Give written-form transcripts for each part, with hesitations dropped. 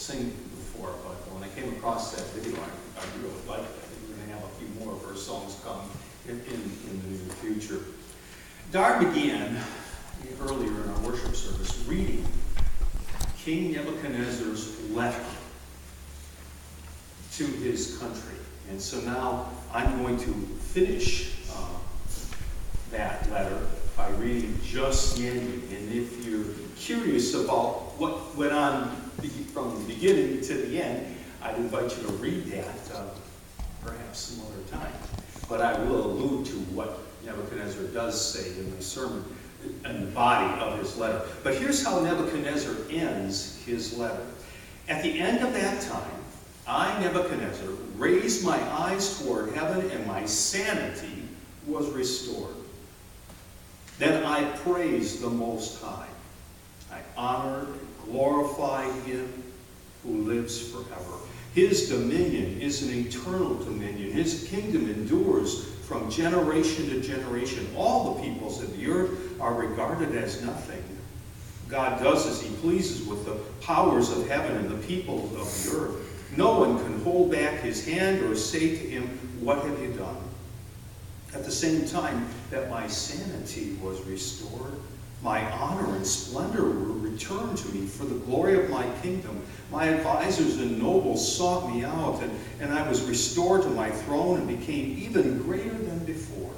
sing before, but when I came across that video, I really liked it. I think we're going to have a few more of her songs come in the near future. Dar began earlier in our worship service reading King Nebuchadnezzar's letter to his country. And so now I'm going to finish that letter by reading just the ending. And if you're curious about what went on from the beginning to the end, I'd invite you to read that perhaps some other time. But I will allude to what Nebuchadnezzar does say in the sermon, in the body of his letter. But here's how Nebuchadnezzar ends his letter. At the end of that time, I, Nebuchadnezzar, raised my eyes toward heaven, and my sanity was restored. Then I praised the Most High. I honored and glorified him who lives forever. His dominion is an eternal dominion. His kingdom endures from generation to generation. All the peoples of the earth are regarded as nothing. God does as he pleases with the powers of heaven and the peoples of the earth. No one can hold back his hand or say to him, "What have you done?" At the same time that my sanity was restored, my honor and splendor were returned to me for the glory of my kingdom. My advisors and nobles sought me out, and I was restored to my throne and became even greater than before.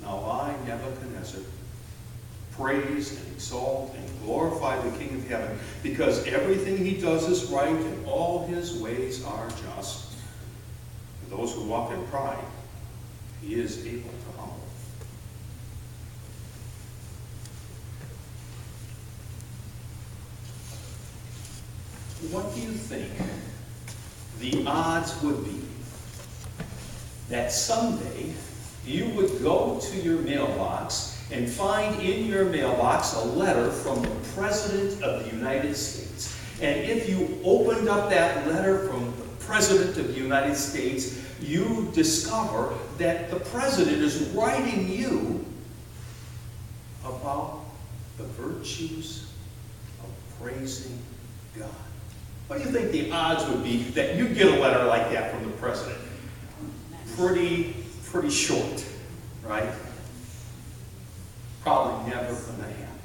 Now I, Nebuchadnezzar, praise and exalt and glorify the King of heaven, because everything he does is right and all his ways are just. For those who walk in pride, he is able to humble. What do you think the odds would be that someday you would go to your mailbox and find in your mailbox a letter from the President of the United States? And if you opened up that letter from the President of the United States, you discover that the President is writing you about the virtues of praising God. What do you think the odds would be that you get a letter like that from the President? Pretty short, right? Probably never going to happen.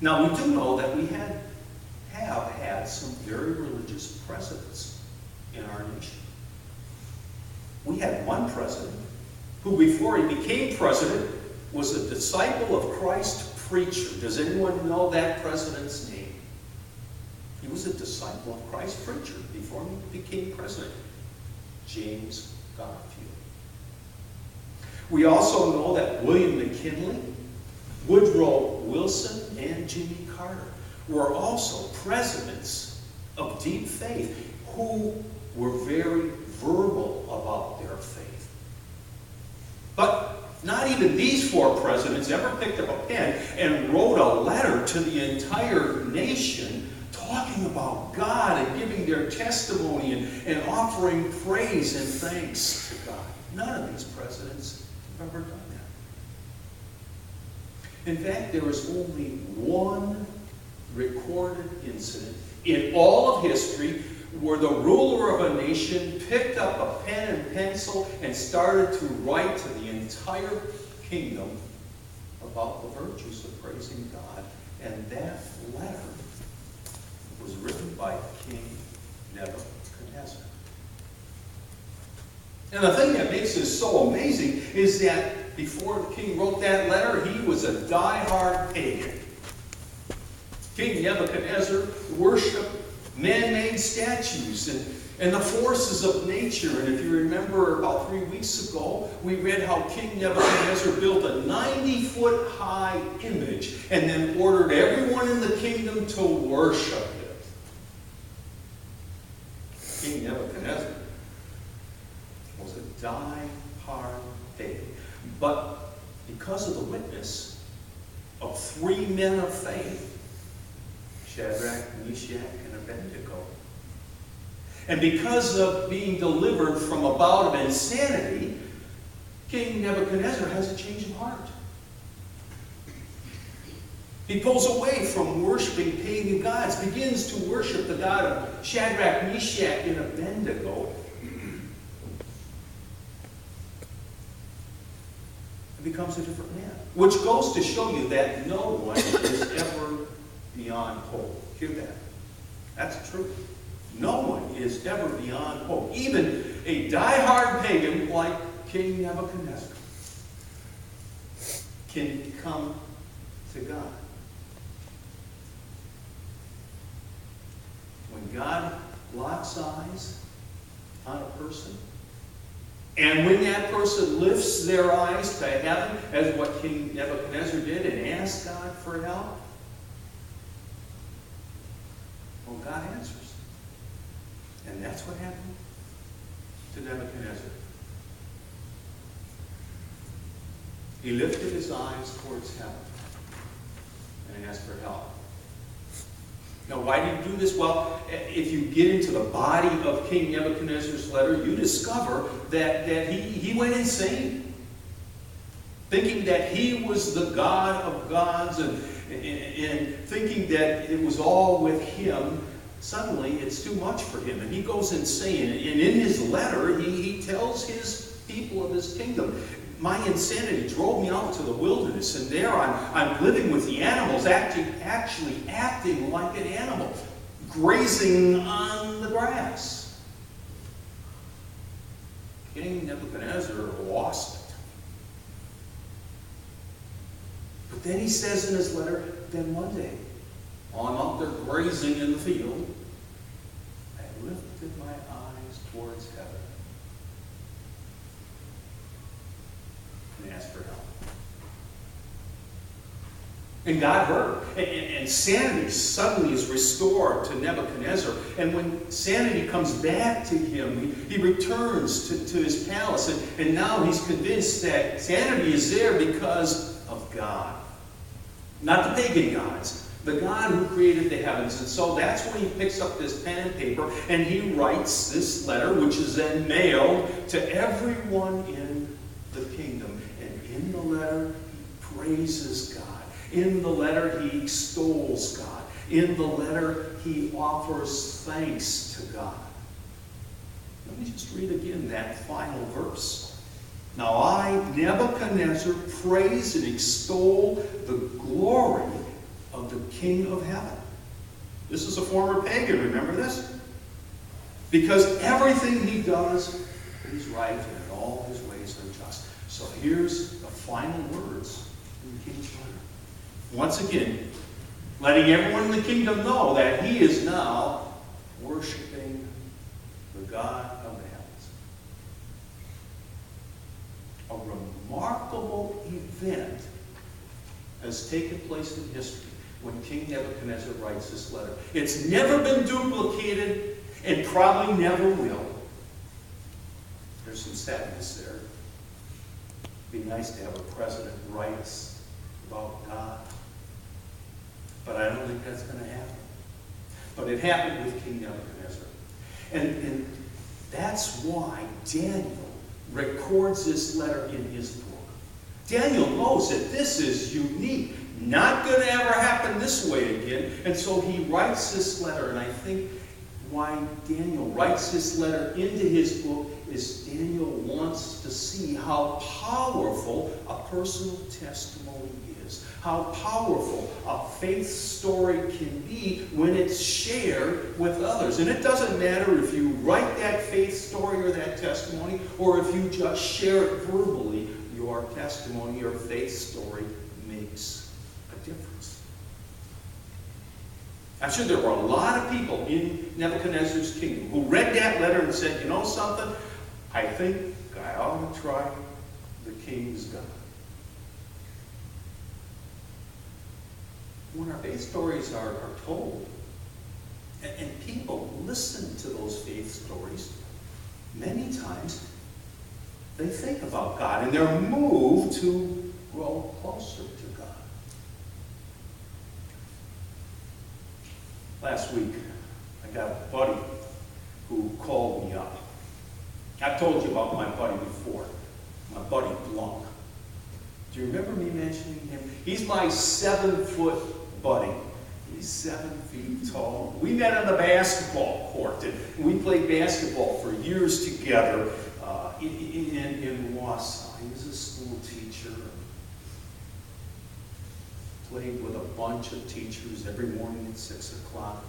Now, we do know that we have had some very religious presidents in our nation. We had one president who, before he became president, was a disciple of Christ preacher. Does anyone know that president's name? He was a disciple of Christ preacher before he became president. James Garfield. We also know that William McKinley, Woodrow Wilson, and Jimmy Carter were also presidents of deep faith who were very verbal about their faith. But not even these four presidents ever picked up a pen and wrote a letter to the entire nation talking about God and giving their testimony and offering praise and thanks to God. None of these presidents have ever done that. In fact, there is only one recorded incident in all of history where the ruler of a nation picked up a pen and pencil and started to write to the entire kingdom about the virtues of praising God. And that letter was written by King Nebuchadnezzar. And the thing that makes this so amazing is that before the king wrote that letter, he was a die-hard pagan. King Nebuchadnezzar worshipped man-made statues and the forces of nature. And if you remember about 3 weeks ago, we read how King Nebuchadnezzar built a 90-foot high image and then ordered everyone in the kingdom to worship it. King Nebuchadnezzar was a die-hard pagan. But because of the witness of 3 men of faith, Shadrach, Meshach, and Abednego, and because of being delivered from a bout of insanity, King Nebuchadnezzar has a change of heart. He pulls away from worshiping pagan gods, begins to worship the God of Shadrach, Meshach, and Abednego. He becomes a different man. Which goes to show you that no one is ever beyond hope. Hear that? That's the truth. No one is ever beyond hope. Even a die-hard pagan like King Nebuchadnezzar can come to God. When God locks eyes on a person, and when that person lifts their eyes to heaven, as what King Nebuchadnezzar did, and asks God for help, well, God answers. And that's what happened to Nebuchadnezzar. He lifted his eyes towards heaven and asked for help. Now, why did he do this? Well, if you get into the body of King Nebuchadnezzar's letter, you discover that he went insane, thinking that he was the God of gods and thinking that it was all with him. Suddenly, it's too much for him, and he goes insane. And in his letter, he tells his people of his kingdom, my insanity drove me out to the wilderness, and there I'm living with the animals, actually acting like an animal, grazing on the grass. King Nebuchadnezzar lost it. But then he says in his letter, then one day, while I'm out there grazing in the field, I lifted my eyes towards heaven and asked for help. And God heard. And sanity suddenly is restored to Nebuchadnezzar. And when sanity comes back to him, he returns to his palace. And now he's convinced that sanity is there because of God. Not the pagan gods. The God who created the heavens. And so that's when he picks up this pen and paper and he writes this letter, which is then mailed to everyone in the kingdom. And in the letter, he praises God. In the letter, he extols God. In the letter, he offers thanks to God. Let me just read again that final verse. Now I, Nebuchadnezzar, praise and extol the glory of the King of heaven. This is a former pagan, remember this? Because everything he does is right and all his ways are just. So here's the final words in the king's letter. Once again, letting everyone in the kingdom know that he is now worshiping the God of the heavens. A remarkable event has taken place in history when King Nebuchadnezzar writes this letter. It's never been duplicated and probably never will. There's some sadness there. It'd be nice to have a president write us about God. But I don't think that's going to happen. But it happened with King Nebuchadnezzar. And that's why Daniel records this letter in his book. Daniel knows that this is unique. Not going to ever happen this way again. And so he writes this letter. And I think why Daniel writes this letter into his book is Daniel wants to see how powerful a personal testimony is. How powerful a faith story can be when it's shared with others. And it doesn't matter if you write that faith story or that testimony, or if you just share it verbally, your testimony or faith story makes a difference. I'm sure there were a lot of people in Nebuchadnezzar's kingdom who read that letter and said, you know something? I think I ought to try the king's God. When our faith stories are told, and people listen to those faith stories, many times they think about God and they're moved to grow closer to God. Last week, I got a buddy who called me up. I've told you about my buddy before, my buddy Blunk. Do you remember me mentioning him? He's my 7-foot buddy. He's 7 feet tall. We met on the basketball court, and we played basketball for years together in Wausau. He was a school teacher. Played with a bunch of teachers every morning at 6 o'clock.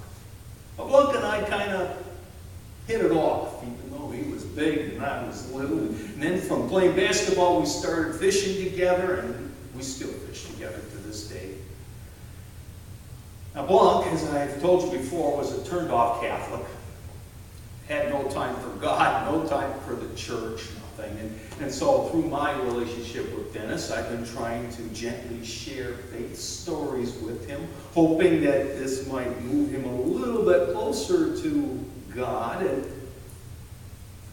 But Blanc and I kind of hit it off, even though he was big and I was little. And then from playing basketball, we started fishing together, and we still fish together to this day. Now, Blanc, as I've told you before, was a turned-off Catholic. Had no time for God, no time for the church, nothing. And so through my relationship with Dennis, I've been trying to gently share faith stories with him, hoping that this might move him a little bit closer to God, and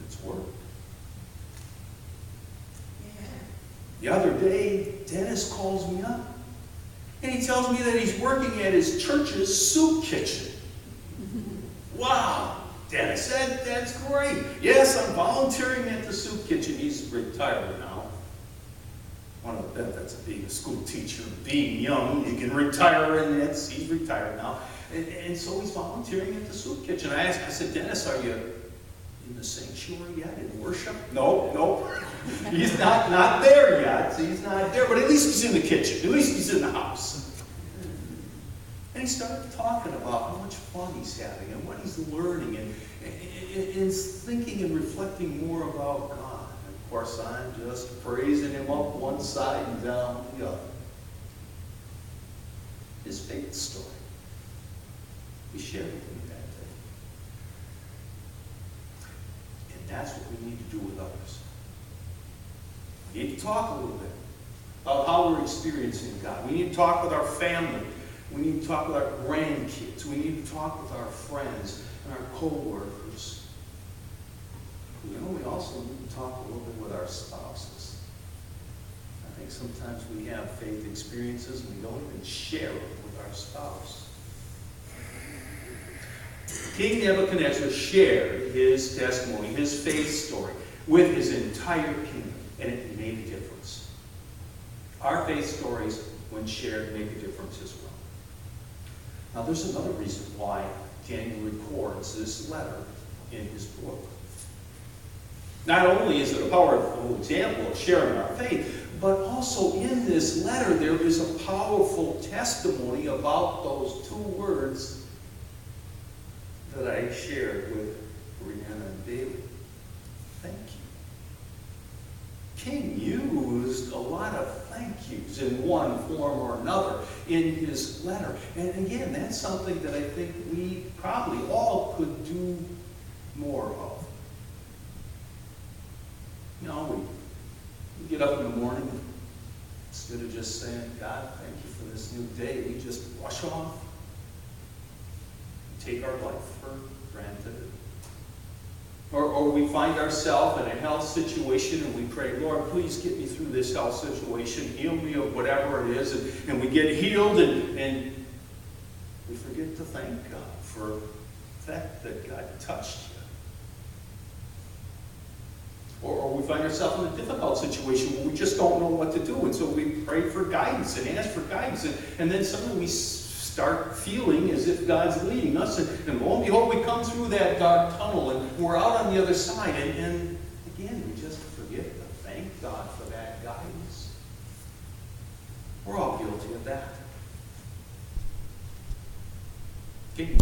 it's worked. The other day, Dennis calls me up, and he tells me that he's working at his church's soup kitchen. Wow! Dennis said, that's great. Yes, I'm volunteering at the soup kitchen. He's retired now. One of the benefits of being a school teacher, being young, you can retire, and he's retired now. And so he's volunteering at the soup kitchen. I said, Dennis, are you in the sanctuary yet, in worship? No. He's not there yet. He's not there, but at least he's in the kitchen. At least he's in the house. And he started talking about how much fun he's having and what he's learning and thinking and reflecting more about God. And of course, I'm just praising him up one side and down the other. His faith story. He shared with me that day. And that's what we need to do with others. We need to talk a little bit about how we're experiencing God. We need to talk with our family. We need to talk with our grandkids. We need to talk with our friends and our co-workers. You know, we also need to talk a little bit with our spouses. I think sometimes we have faith experiences and we don't even share them with our spouse. King Nebuchadnezzar shared his testimony, his faith story, with his entire kingdom, and it made a difference. Our faith stories, when shared, make a difference as well. Now, there's another reason why Daniel records this letter in his book. Not only is it a powerful example of sharing our faith, but also in this letter there is a powerful testimony about those two words that I shared with Brianna and David. Thank you. King used a lot of thank yous in one form or another in his letter. And again, that's something that I think we probably all could do more of. You know, we get up in the morning, instead of just saying, God, thank you for this new day, we just rush off. We take our life for granted. Or we find ourselves in a health situation and we pray, Lord, please get me through this health situation. Heal me of whatever it is. And we get healed and we forget to thank God for the fact that God touched you. Or we find ourselves in a difficult situation where we just don't know what to do. And so we pray for guidance and ask for guidance. And then suddenly we start feeling as if God's leading us, and lo and behold, we come through that dark tunnel, and we're out on the other side, and again, we just forget to thank God for that guidance. We're all guilty of that. King